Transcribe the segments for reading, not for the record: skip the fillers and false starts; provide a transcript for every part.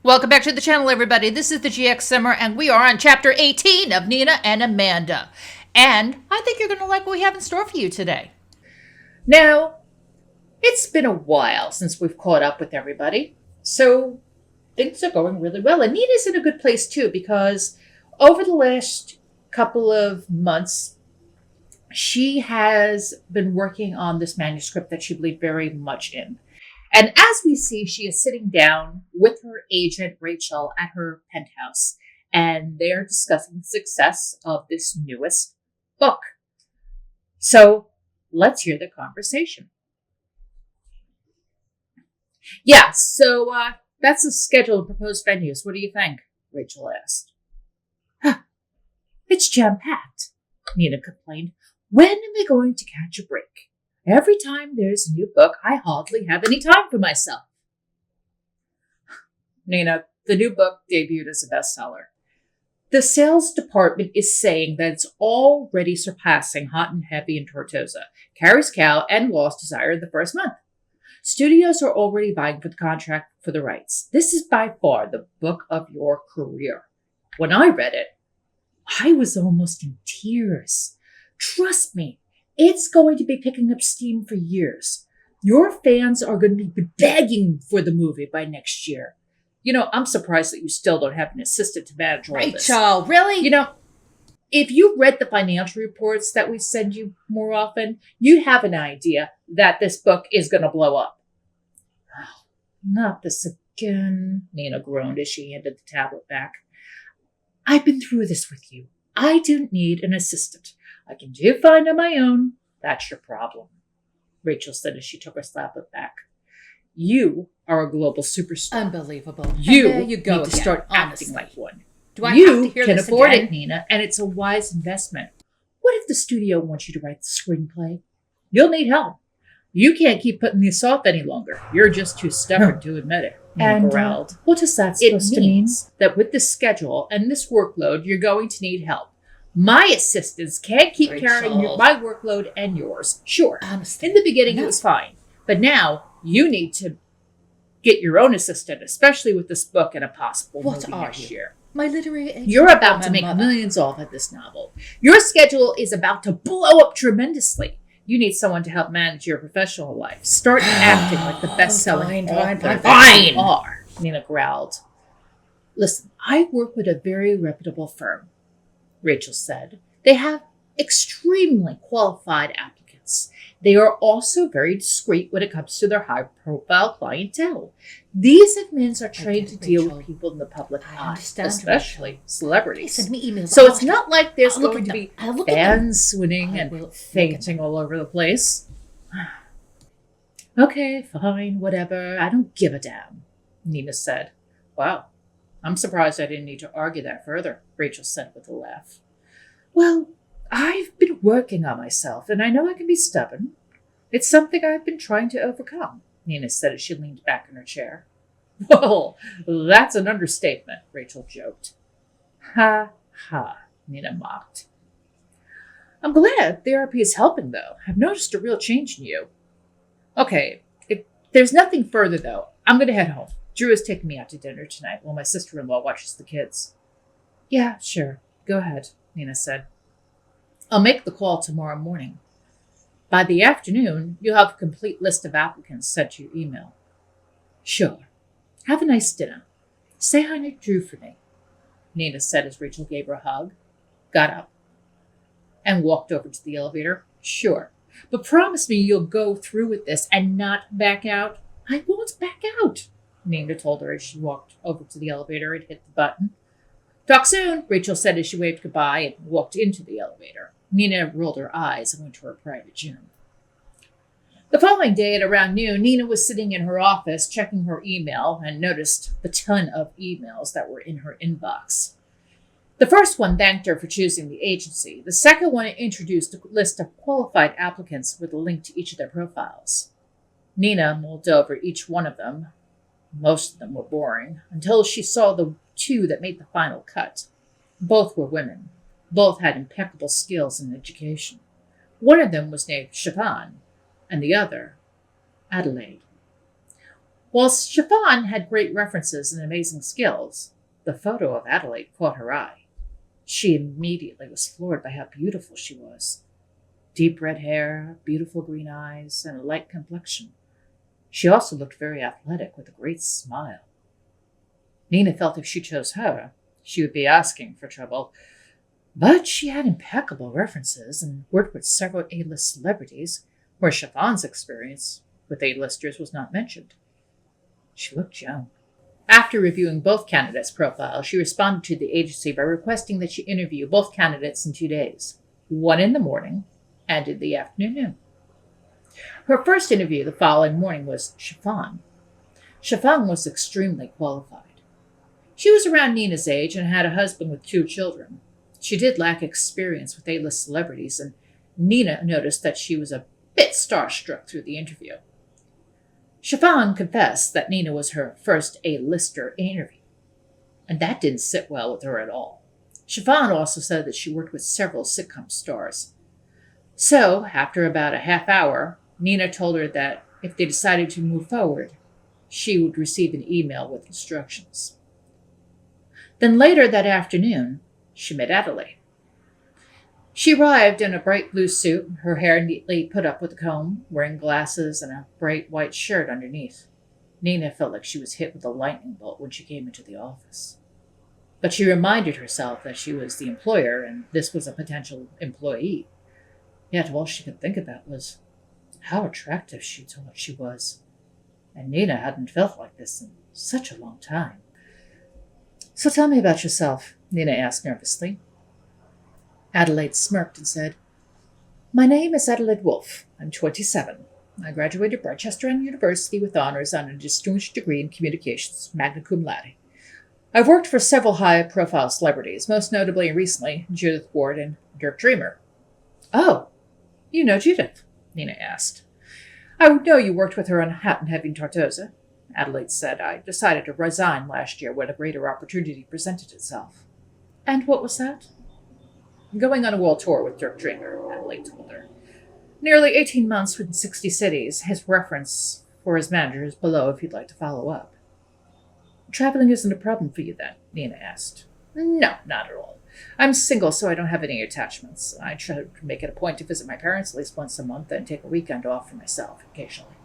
Welcome back to the channel, everybody. This is the GXSimmer, and we are on chapter 18 of Nina and Amanda. And I think you're going to like what we have in store for you today. Now, it's been a while since we've caught up with everybody, so things are going really well. And Nina's in a good place, too, because over the last couple of months, she has been working on this manuscript that she believed very much in. And as we see, she is sitting down with her agent, Rachel, at her penthouse, and they're discussing the success of this newest book. So let's hear the conversation. Yeah, so that's the schedule of proposed venues. What do you think? Rachel asked. It's jam-packed, Nina complained. When am I going to catch a break? Every time there's a new book, I hardly have any time for myself. Nina, the new book debuted as a bestseller. The sales department is saying that it's already surpassing Hot and Heavy and Tortosa, Carrie's Cow, and Lost Desire in the first month. Studios are already vying for the contract for the rights. This is by far the book of your career. When I read it, I was almost in tears. Trust me. It's going to be picking up steam for years. Your fans are going to be begging for the movie by next year. You know, I'm surprised that you still don't have an assistant to manage all this. Rachel, really? You know, if you read the financial reports that we send you more often, you'd have an idea that this book is going to blow up. Oh, not this again, Nina groaned as she handed the tablet back. I've been through this with you. I don't need an assistant. I can do fine on my own. That's your problem, Rachel said as she took her tablet back. You are a global superstar. Unbelievable. You need to start honestly. acting like one. Do I You have to hear can this afford again? it, Nina, and it's a wise investment. What if the studio wants you to write the screenplay? You'll need help. You can't keep putting this off any longer. You're just too stubborn to admit it. Nina growled. What is that It supposed to mean? means that with this schedule and this workload, you're going to need help. My assistants can't keep carrying Rachel. my workload and yours. Sure, Honestly. in the beginning it was fine. But now you need to get your own assistant, especially with this book and a possible What movie are next you? year. My literary agent. You're about or to my make mother? millions off of this novel. Your schedule is about to blow up tremendously. You need someone to help manage your professional life. Start acting like the best-selling author that you are, Nina growled. Listen, I work with a very reputable firm, Rachel said. They have extremely qualified applicants. They are also very discreet when it comes to their high-profile clientele. These admins are trained to deal with people in the public I eye, understand, especially They celebrities. send me emails. So it's not like there's I'll look going at to them. be I'll look at them. fans swooning I and will look at fainting all over the place. Okay, fine, whatever. I don't give a damn, Nina said. Wow, I'm surprised I didn't need to argue that further, Rachel said with a laugh. Well, I've been working on myself, and I know I can be stubborn. It's something I've been trying to overcome, Nina said as she leaned back in her chair. Well, that's an understatement, Rachel joked. Ha, ha, Nina mocked. I'm glad therapy is helping, though. I've noticed a real change in you. Okay, if there's nothing further, though, I'm going to head home. Drew is taking me out to dinner tonight while my sister-in-law watches the kids. Yeah, sure. Go ahead, Nina said. I'll make the call tomorrow morning. By the afternoon, you'll have a complete list of applicants sent to your email. Sure. Have a nice dinner. Say hi to Drew for me, Nina said as Rachel gave her a hug, got up, and walked over to the elevator. Sure. But promise me you'll go through with this and not back out. I won't back out, Nina told her as she walked over to the elevator and hit the button. Talk soon, Rachel said as she waved goodbye and walked into the elevator. Nina rolled her eyes and went to her private gym. The following day at around noon, Nina was sitting in her office checking her email and noticed the ton of emails that were in her inbox. The first one thanked her for choosing the agency. The second one introduced a list of qualified applicants with a link to each of their profiles. Nina mulled over each one of them. Most of them were boring, until she saw the two that made the final cut. Both were women. Both had impeccable skills in education. One of them was named Siobhan, and the other, Adelaide. While Chiffon had great references and amazing skills, the photo of Adelaide caught her eye. She immediately was floored by how beautiful she was. Deep red hair, beautiful green eyes, and a light complexion. She also looked very athletic with a great smile. Nina felt if she chose her, she would be asking for trouble. But she had impeccable references and worked with several A-list celebrities, where Chiffon's experience with A-listers was not mentioned. She looked young. After reviewing both candidates' profiles, she responded to the agency by requesting that she interview both candidates in 2 days, one in the morning and in the afternoon. Her first interview the following morning was Chiffon. Chiffon was extremely qualified. She was around Nina's age and had a husband with 2 children. She did lack experience with A-list celebrities, and Nina noticed that she was a bit starstruck through the interview. Chiffon confessed that Nina was her first A-lister interview, and that didn't sit well with her at all. Chiffon also said that she worked with several sitcom stars. So, after about a half hour, Nina told her that if they decided to move forward, she would receive an email with instructions. Then later that afternoon, she met Adelaide. She arrived in a bright blue suit, her hair neatly put up with a comb, wearing glasses and a bright white shirt underneath. Nina felt like she was hit with a lightning bolt when she came into the office. But she reminded herself that she was the employer and this was a potential employee. Yet all she could think about was how attractive she thought she was. And Nina hadn't felt like this in such a long time. "So tell me about yourself," Nina asked nervously. Adelaide smirked and said, "My name is Adelaide Wolfe. I'm 27. I graduated Rochester University with honors on a distinguished degree in communications, magna cum laude. I've worked for several high-profile celebrities, most notably and recently Judith Ward and Dirk Dreamer." "Oh, you know Judith?" Nina asked. "I would know you worked with her on Hat and Heavy Tortosa," Adelaide said. "I decided to resign last year when a greater opportunity presented itself." "And what was that?" "Going on a world tour with Dirk Dreamer," Adelaide told her. "Nearly 18 months in 60 cities. His reference for his manager is below if you'd like to follow up." "Traveling isn't a problem for you then?" Nina asked. "No, not at all. I'm single, so I don't have any attachments. I try to make it a point to visit my parents at least once a month and take a weekend off for myself occasionally."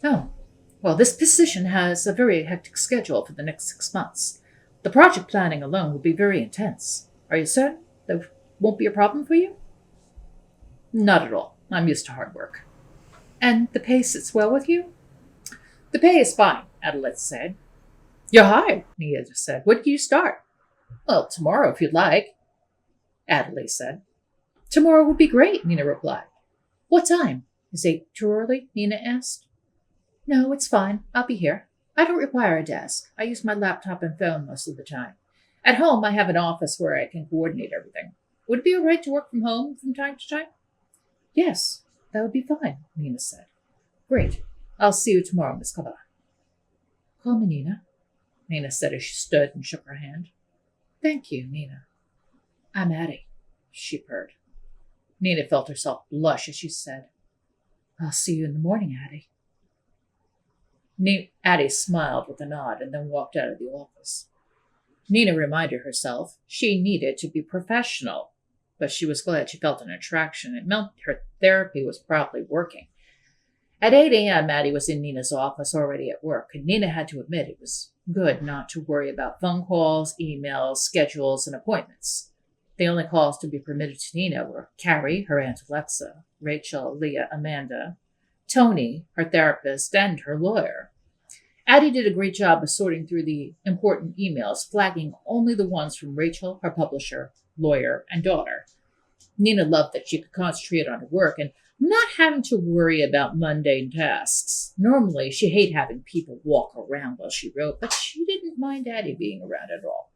"Oh, well, this position has a very hectic schedule for the next 6 months. The project planning alone will be very intense. Are you certain that won't be a problem for you?" "Not at all. I'm used to hard work." "And the pay sits well with you?" "The pay is fine," Adelaide said. "You're hired," Nina just said. "When do you start?" "Well, tomorrow, if you'd like," Adelaide said. "Tomorrow would be great," Nina replied. "What time? Is 8 too early?" Nina asked. "No, it's fine. I'll be here. I don't require a desk. I use my laptop and phone most of the time. At home, I have an office where I can coordinate everything. Would it be all right to work from home from time to time?" "Yes, that would be fine," Nina said. "Great. I'll see you tomorrow, Miss Kaba." "Call me Nina," Nina said as she stood and shook her hand. "Thank you, Nina." "I'm Addie," she purred. Nina felt herself blush as she said, "I'll see you in the morning, Addie." Addie smiled with a nod and then walked out of the office. Nina reminded herself she needed to be professional, but she was glad she felt an attraction. It meant her therapy was probably working. At 8 a.m., Addie was in Nina's office already at work, and Nina had to admit it was good not to worry about phone calls, emails, schedules, and appointments. The only calls to be permitted to Nina were Carrie, her Aunt Alexa, Rachel, Leah, Amanda, Tony, her therapist, and her lawyer. Addie did a great job of sorting through the important emails, flagging only the ones from Rachel, her publisher, lawyer, and daughter. Nina loved that she could concentrate on her work and not having to worry about mundane tasks. Normally, she hated having people walk around while she wrote, but she didn't mind Addie being around at all.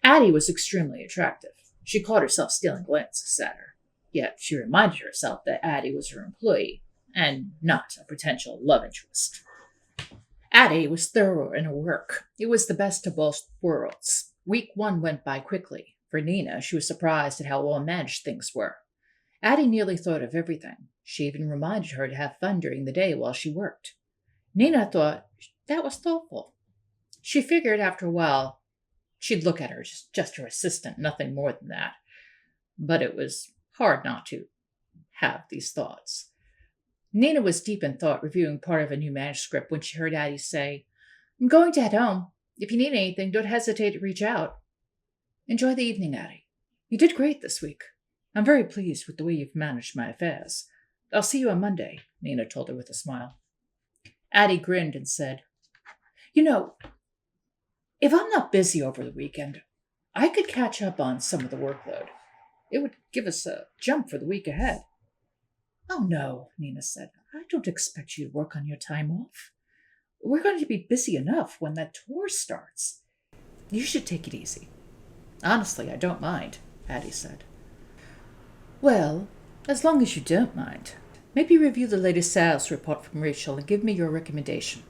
Addie was extremely attractive. She caught herself stealing glances at her. Yet she reminded herself that Addie was her employee and not a potential love interest. Addie was thorough in her work. It was the best of both worlds. Week 1 went by quickly. For Nina, she was surprised at how well managed things were. Addie nearly thought of everything. She even reminded her to have fun during the day while she worked. Nina thought that was thoughtful. She figured after a while she'd look at her as just her assistant, nothing more than that. But it was hard not to have these thoughts. Nina was deep in thought, reviewing part of a new manuscript when she heard Addie say, "I'm going to head home. If you need anything, don't hesitate to reach out." "Enjoy the evening, Addie. You did great this week. I'm very pleased with the way you've managed my affairs. I'll see you on Monday," Nina told her with a smile. Addie grinned and said, "You know, if I'm not busy over the weekend, I could catch up on some of the workload. It would give us a jump for the week ahead." "Oh, no," Nina said. "I don't expect you to work on your time off. We're going to be busy enough when that tour starts. You should take it easy." "Honestly, I don't mind," Addie said. "Well, as long as you don't mind, maybe review the latest sales report from Rachel and give me your recommendation."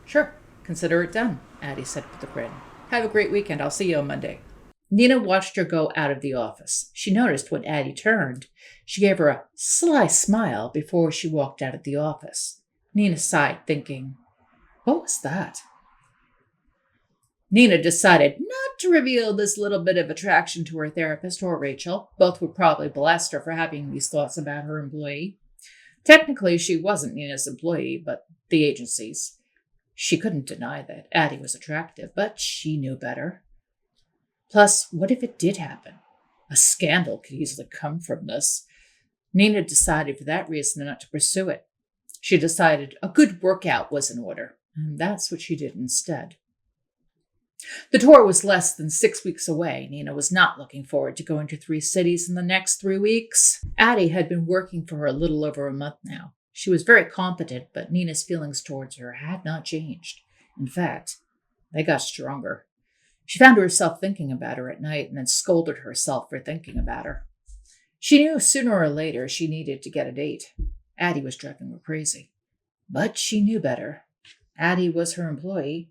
"Sure, consider it done," Addie said with a grin. "Have a great weekend. I'll see you on Monday." Nina watched her go out of the office. She noticed when Addie turned, she gave her a sly smile before she walked out of the office. Nina sighed, thinking, what was that? Nina decided not to reveal this little bit of attraction to her therapist or Rachel. Both would probably blast her for having these thoughts about her employee. Technically, she wasn't Nina's employee, but the agency's. She couldn't deny that Addie was attractive, but she knew better. Plus, what if it did happen? A scandal could easily come from this. Nina decided for that reason not to pursue it. She decided a good workout was in order, and that's what she did instead. The tour was less than 6 weeks away. Nina was not looking forward to going to 3 cities in the next 3 weeks. Addie had been working for her a little over a month now. She was very competent, but Nina's feelings towards her had not changed. In fact, they got stronger. She found herself thinking about her at night and then scolded herself for thinking about her. She knew sooner or later she needed to get a date. Addie was driving her crazy. But she knew better. Addie was her employee,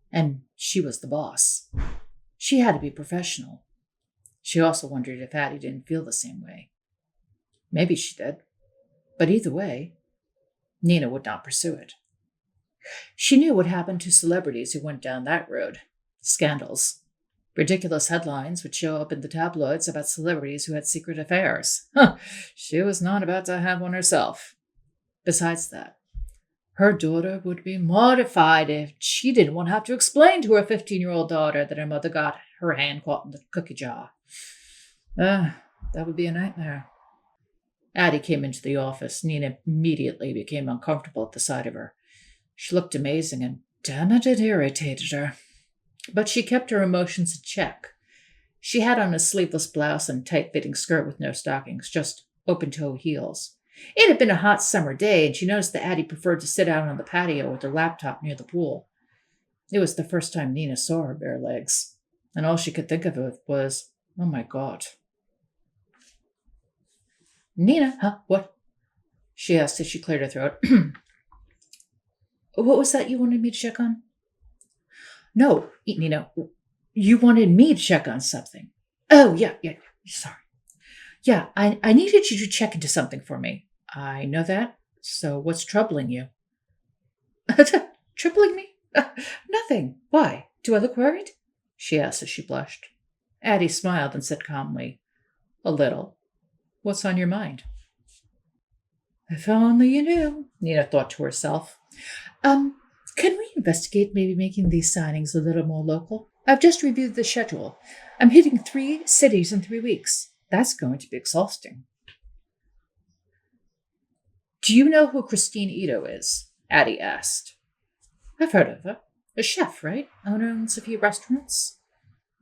and she was the boss. She had to be professional. She also wondered if Addie didn't feel the same way. Maybe she did. But either way, Nina would not pursue it. She knew what happened to celebrities who went down that road. Scandals. Ridiculous headlines would show up in the tabloids about celebrities who had secret affairs. She was not about to have one herself. Besides that, her daughter would be mortified if she didn't want to have to explain to her 15-year-old daughter that her mother got her hand caught in the cookie jar. That would be a nightmare. Addie came into the office. Nina immediately became uncomfortable at the sight of her. She looked amazing, and damn it irritated her. But she kept her emotions in check. She had on a sleeveless blouse and tight-fitting skirt with no stockings, just open-toe heels. It had been a hot summer day, and she noticed that Addie preferred to sit out on the patio with her laptop near the pool. It was the first time Nina saw her bare legs, and all she could think of was, oh my God. "Nina, huh? What?" she asked as she cleared her throat. "What was that you wanted me to check on?" "No, Nina, you wanted me to check on something." "Oh, yeah, sorry. Yeah, I needed you to check into something for me." "I know that. So what's troubling you?" "Troubling me? Nothing. Why? Do I look worried?" she asked as she blushed. Addie smiled and said calmly, "A little. What's on your mind?" "If only you knew," Nina thought to herself. Can we investigate maybe making these signings a little more local? I've just reviewed the schedule. I'm hitting 3 cities in 3 weeks. That's going to be exhausting." "Do you know who Christine Ito is?" Addie asked. "I've heard of her. A chef, right? Owns a few restaurants?"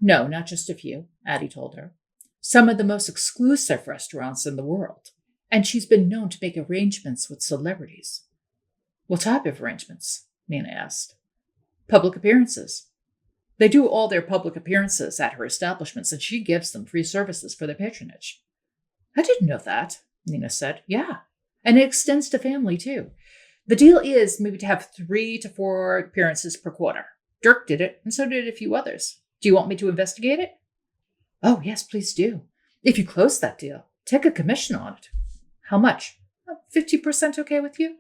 "No, not just a few," Addie told her. "Some of the most exclusive restaurants in the world. And she's been known to make arrangements with celebrities." "What type of arrangements?" Nina asked. "Public appearances. They do all their public appearances at her establishments, and she gives them free services for their patronage." "I didn't know that," Nina said. "Yeah, and it extends to family, too. The deal is maybe to have 3 to 4 appearances per quarter. Dirk did it, and so did a few others. Do you want me to investigate it?" "Oh, yes, please do. If you close that deal, take a commission on it." "How much?" "50% okay with you?"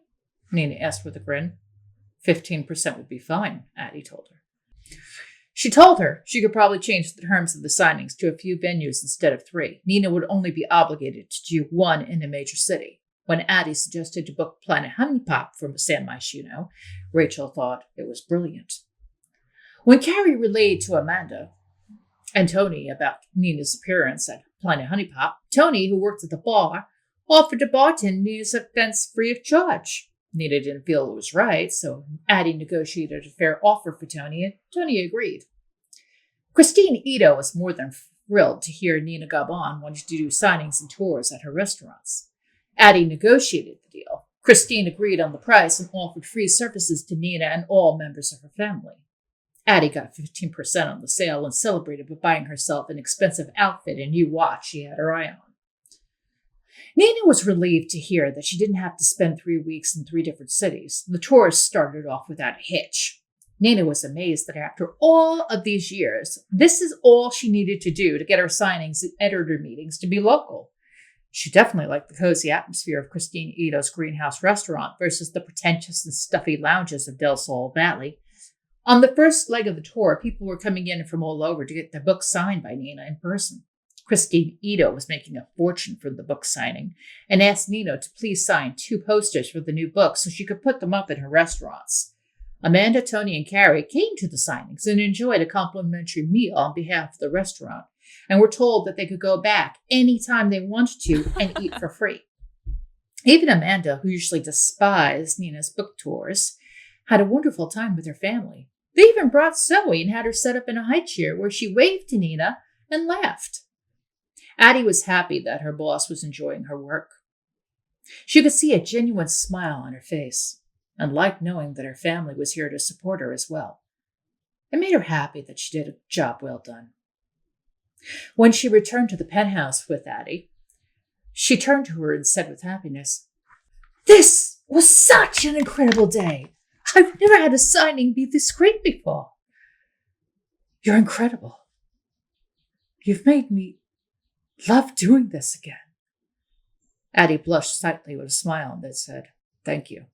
Nina asked with a grin. 15% would be fine, Addie told her. She told her she could probably change the terms of the signings to a few venues instead of 3. Nina would only be obligated to do 1 in a major city. When Addie suggested to book Planet Honey Pop from San Myshuno, Rachel thought it was brilliant. When Carrie relayed to Amanda and Tony about Nina's appearance at Planet Honey Pop, Tony, who worked at the bar, offered to bartend Nina's events free of charge. Nina didn't feel it was right, so Addie negotiated a fair offer for Tony, and Tony agreed. Christine Ito was more than thrilled to hear Nina Gabon wanted to do signings and tours at her restaurants. Addie negotiated the deal. Christine agreed on the price and offered free services to Nina and all members of her family. Addie got 15% on the sale and celebrated by buying herself an expensive outfit and new watch she had her eye on. Nina was relieved to hear that she didn't have to spend 3 weeks in 3 different cities. The tour started off without a hitch. Nina was amazed that after all of these years, this is all she needed to do to get her signings and editor meetings to be local. She definitely liked the cozy atmosphere of Christine Ito's greenhouse restaurant versus the pretentious and stuffy lounges of Del Sol Valley. On the first leg of the tour, people were coming in from all over to get their books signed by Nina in person. Christine Ito was making a fortune for the book signing and asked Nina to please sign 2 posters for the new book so she could put them up in her restaurants. Amanda, Tony, and Carrie came to the signings and enjoyed a complimentary meal on behalf of the restaurant and were told that they could go back anytime they wanted to and eat for free. Even Amanda, who usually despised Nina's book tours, had a wonderful time with her family. They even brought Zoe and had her set up in a high chair where she waved to Nina and laughed. Addie was happy that her boss was enjoying her work. She could see a genuine smile on her face and liked knowing that her family was here to support her as well. It made her happy that she did a job well done. When she returned to the penthouse with Addie, she turned to her and said with happiness, "This was such an incredible day. I've never had a signing be this great before. You're incredible. You've made me love doing this again." Addie blushed slightly with a smile and then said, "Thank you.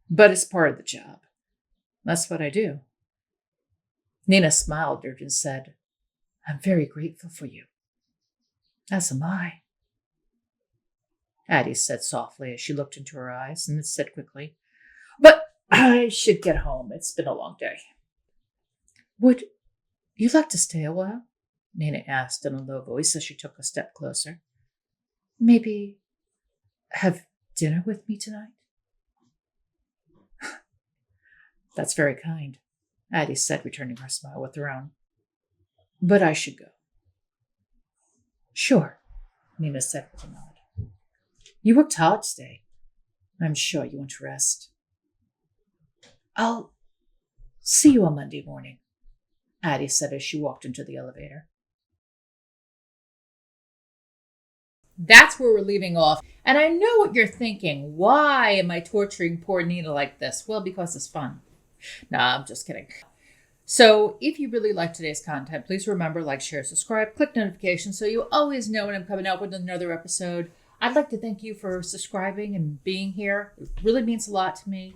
But it's part of the job. That's what I do." Nina smiled at her and said, "I'm very grateful for you." "As am I," Addie said softly as she looked into her eyes, and then said quickly, "But I should get home. It's been a long day." "Would you like to stay a while?" Nina asked in a low voice as she took a step closer. "Maybe have dinner with me tonight?" "That's very kind," Addie said, returning her smile with her own. "But I should go." "Sure," Nina said with a nod. "You worked hard today. I'm sure you want to rest." "I'll see you on Monday morning," Addie said as she walked into the elevator. That's where we're leaving off. And I know what you're thinking. Why am I torturing poor Nina like this? Well, because it's fun. Nah, I'm just kidding. So if you really like today's content, please remember, like, share, subscribe, click notifications so you always know when I'm coming out with another episode. I'd like to thank you for subscribing and being here. It really means a lot to me.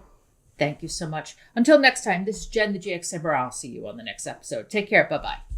Thank you so much. Until next time, this is Jen, the GXSimmer. I'll see you on the next episode. Take care. Bye-bye.